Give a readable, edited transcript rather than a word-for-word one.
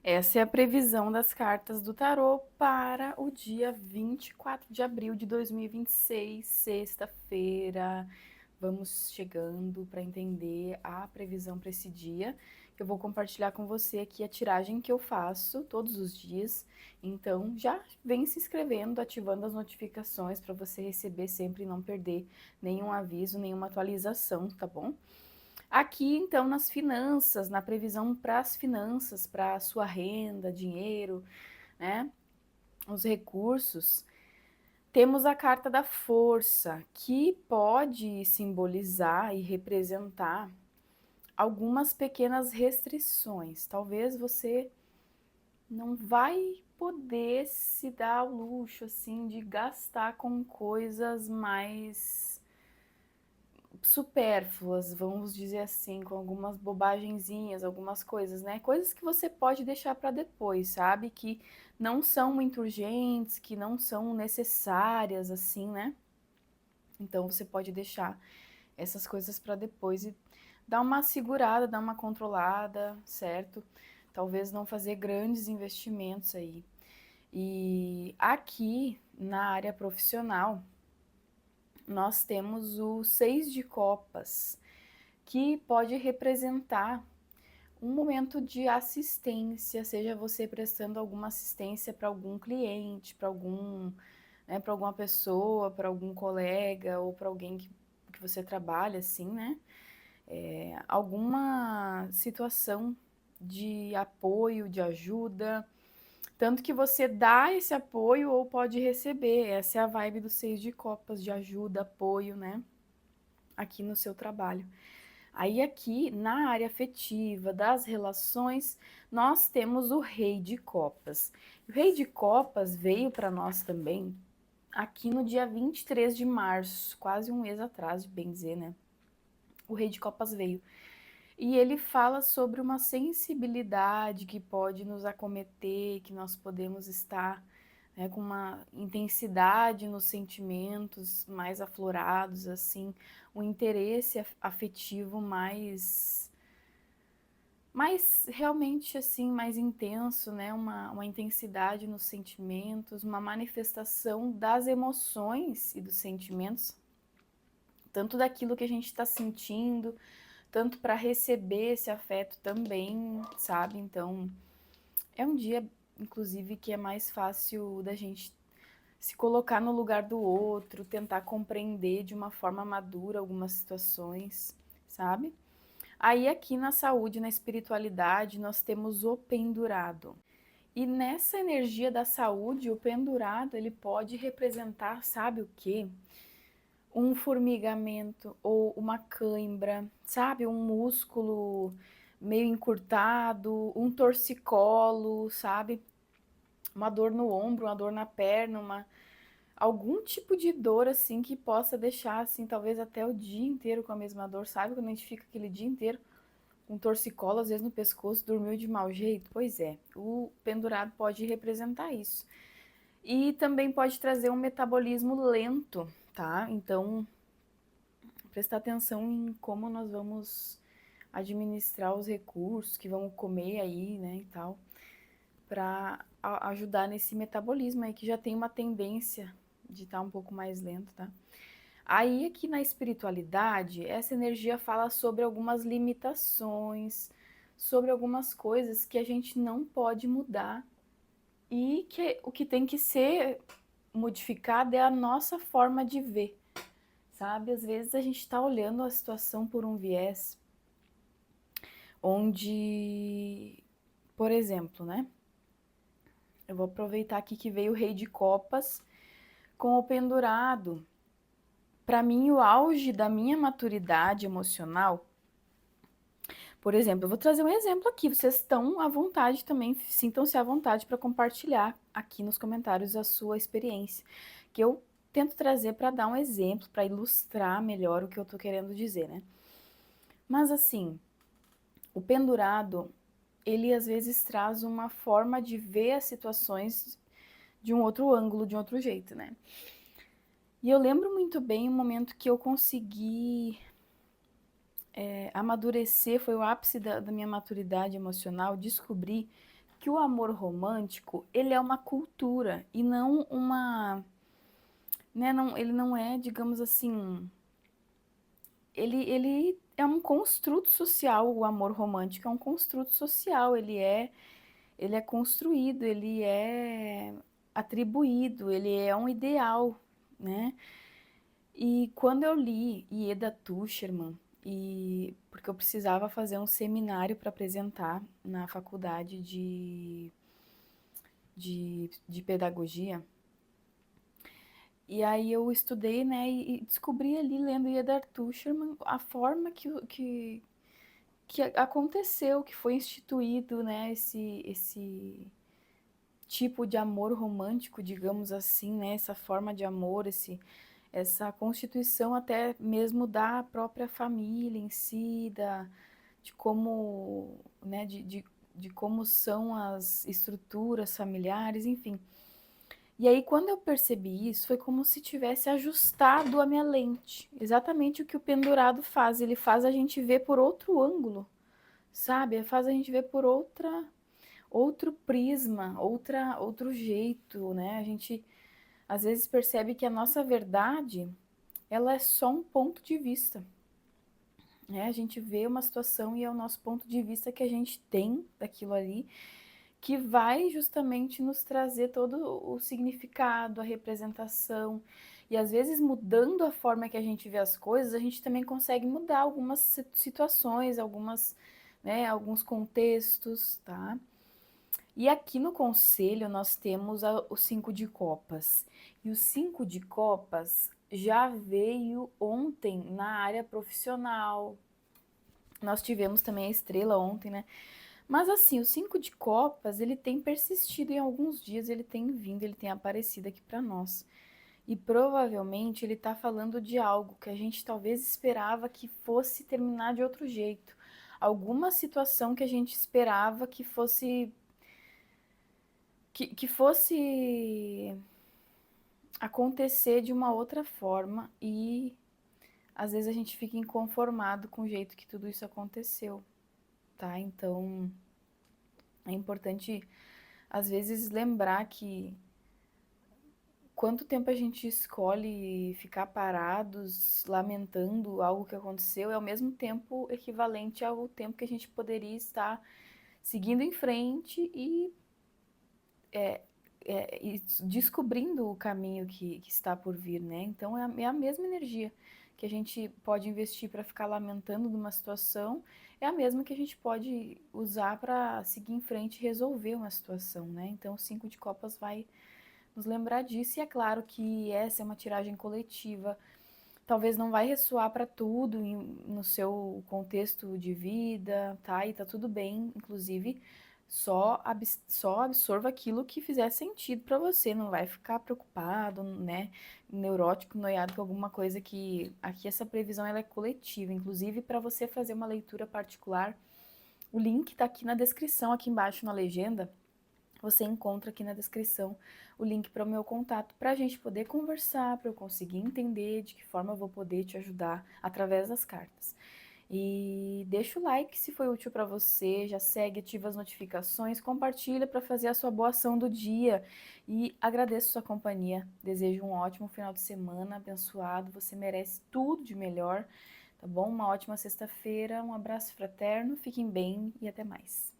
Essa é a previsão das cartas do tarô para o dia 24 de abril de 2026, sexta-feira. Vamos chegando para entender a previsão para esse dia. Eu vou compartilhar com você aqui a tiragem que eu faço todos os dias. Então, já vem se inscrevendo, ativando as notificações para você receber sempre e não perder nenhum aviso, nenhuma atualização, tá bom? Aqui, então, nas finanças, na previsão para as finanças, para a sua renda, dinheiro, né? Os recursos, temos a carta da força, que pode simbolizar e representar algumas pequenas restrições. Talvez você não vai poder se dar ao luxo, assim, de gastar com coisas mais supérfluas, vamos dizer assim, com algumas bobagenzinhas, algumas coisas, né? Coisas que você pode deixar para depois, sabe? Que não são muito urgentes, que não são necessárias, assim, né? Então você pode deixar essas coisas para depois e dar uma segurada, dar uma controlada, certo? Talvez não fazer grandes investimentos aí. E aqui na área profissional, nós temos o 6 de copas, que pode representar um momento de assistência, seja você prestando alguma assistência para algum cliente, para algum, né, para alguma pessoa, para algum colega ou para alguém que você trabalha, assim, né? Alguma situação de apoio, de ajuda, tanto que você dá esse apoio ou pode receber. Essa é a vibe do 6 de copas, de ajuda, apoio, né? Aqui no seu trabalho. Aí aqui, na área afetiva, das relações, nós temos o Rei de Copas. O Rei de Copas veio para nós também aqui no dia 23 de março, quase um mês atrás, bem dizer, né? O Rei de Copas veio. E ele fala sobre uma sensibilidade que pode nos acometer, que nós podemos estar, né, com uma intensidade nos sentimentos mais aflorados, assim, um interesse afetivo mais realmente assim, mais intenso, né? Uma intensidade nos sentimentos, uma manifestação das emoções e dos sentimentos, tanto daquilo que a gente está sentindo, tanto para receber esse afeto também, sabe? Então, é um dia, inclusive, que é mais fácil da gente se colocar no lugar do outro, tentar compreender de uma forma madura algumas situações, sabe? Aí aqui na saúde, na espiritualidade, nós temos o pendurado. E nessa energia da saúde, o pendurado, ele pode representar, sabe o quê? Um formigamento ou uma cãibra, sabe? Um músculo meio encurtado, um torcicolo, sabe? Uma dor no ombro, uma dor na perna, algum tipo de dor assim que possa deixar assim, talvez até o dia inteiro com a mesma dor, sabe? Quando a gente fica aquele dia inteiro com torcicolo, às vezes no pescoço, dormiu de mau jeito. Pois é, o pendurado pode representar isso. E também pode trazer um metabolismo lento, tá? Então, prestar atenção em como nós vamos administrar os recursos que vamos comer aí, né, e tal, para ajudar nesse metabolismo aí que já tem uma tendência de estar um pouco mais lento, tá? Aí aqui na espiritualidade, essa energia fala sobre algumas limitações, sobre algumas coisas que a gente não pode mudar e que o que tem que ser modificado é a nossa forma de ver, sabe? Às vezes a gente está olhando a situação por um viés onde, por exemplo, né? Eu vou aproveitar aqui que veio o Rei de Copas com o pendurado. Para mim, o auge da minha maturidade emocional, por exemplo, eu vou trazer um exemplo aqui. Vocês estão à vontade também, sintam-se à vontade para compartilhar aqui nos comentários a sua experiência, que eu tento trazer para dar um exemplo, para ilustrar melhor o que eu estou querendo dizer, né? Mas assim, o pendurado, ele às vezes traz uma forma de ver as situações de um outro ângulo, de um outro jeito, né? E eu lembro muito bem o momento que eu consegui amadurecer, foi o ápice da minha maturidade emocional, descobrir que o amor romântico, ele é uma cultura e não uma, né, não, ele não é, digamos assim, ele é um construto social, o amor romântico é um construto social, ele é construído, ele é atribuído, ele é um ideal, né? E quando eu li Ieda Tuscherman, porque eu precisava fazer um seminário para apresentar na faculdade de pedagogia, e aí eu estudei, né, e descobri ali, lendo Ieda Tuscherman, a forma que aconteceu, que foi instituído, né, esse tipo de amor romântico, digamos assim, né, essa forma de amor, essa constituição até mesmo da própria família em si, de como, né, de como são as estruturas familiares, enfim. E aí, quando eu percebi isso, foi como se tivesse ajustado a minha lente. Exatamente o que o pendurado faz. Ele faz a gente ver por outro ângulo, sabe? Ele faz a gente ver por outro prisma, outro jeito, né? A gente às vezes percebe que a nossa verdade, ela é só um ponto de vista, né? A gente vê uma situação e é o nosso ponto de vista que a gente tem daquilo ali, que vai justamente nos trazer todo o significado, a representação. E às vezes, mudando a forma que a gente vê as coisas, a gente também consegue mudar algumas situações, né, alguns contextos, tá? E aqui no conselho nós temos o 5 de copas. E o 5 de copas já veio ontem na área profissional. Nós tivemos também a estrela ontem, né? Mas assim, o 5 de copas, ele tem persistido em alguns dias, ele tem vindo, ele tem aparecido aqui para nós. E provavelmente ele está falando de algo que a gente talvez esperava que fosse terminar de outro jeito. Alguma situação que a gente esperava que fosse acontecer de uma outra forma e às vezes a gente fica inconformado com o jeito que tudo isso aconteceu, tá? Então é importante às vezes lembrar que quanto tempo a gente escolhe ficar parados, lamentando algo que aconteceu, é ao mesmo tempo equivalente ao tempo que a gente poderia estar seguindo em frente e descobrindo o caminho que está por vir, né? Então é a mesma energia que a gente pode investir para ficar lamentando numa situação, é a mesma que a gente pode usar para seguir em frente e resolver uma situação, né? Então o 5 de copas vai nos lembrar disso, e é claro que essa é uma tiragem coletiva, talvez não vai ressoar para tudo no seu contexto de vida, tá? E tá tudo bem, inclusive só absorva aquilo que fizer sentido para você, não vai ficar preocupado, né? Neurótico, noiado com alguma coisa que aqui essa previsão ela é coletiva, inclusive para você fazer uma leitura particular, o link tá aqui na descrição, aqui embaixo na legenda. Você encontra aqui na descrição o link para o meu contato, para a gente poder conversar, para eu conseguir entender de que forma eu vou poder te ajudar através das cartas. E deixa o like se foi útil para você, já segue, ativa as notificações, compartilha para fazer a sua boa ação do dia. E agradeço sua companhia. Desejo um ótimo final de semana, abençoado. Você merece tudo de melhor, tá bom? Uma ótima sexta-feira, um abraço fraterno, fiquem bem e até mais.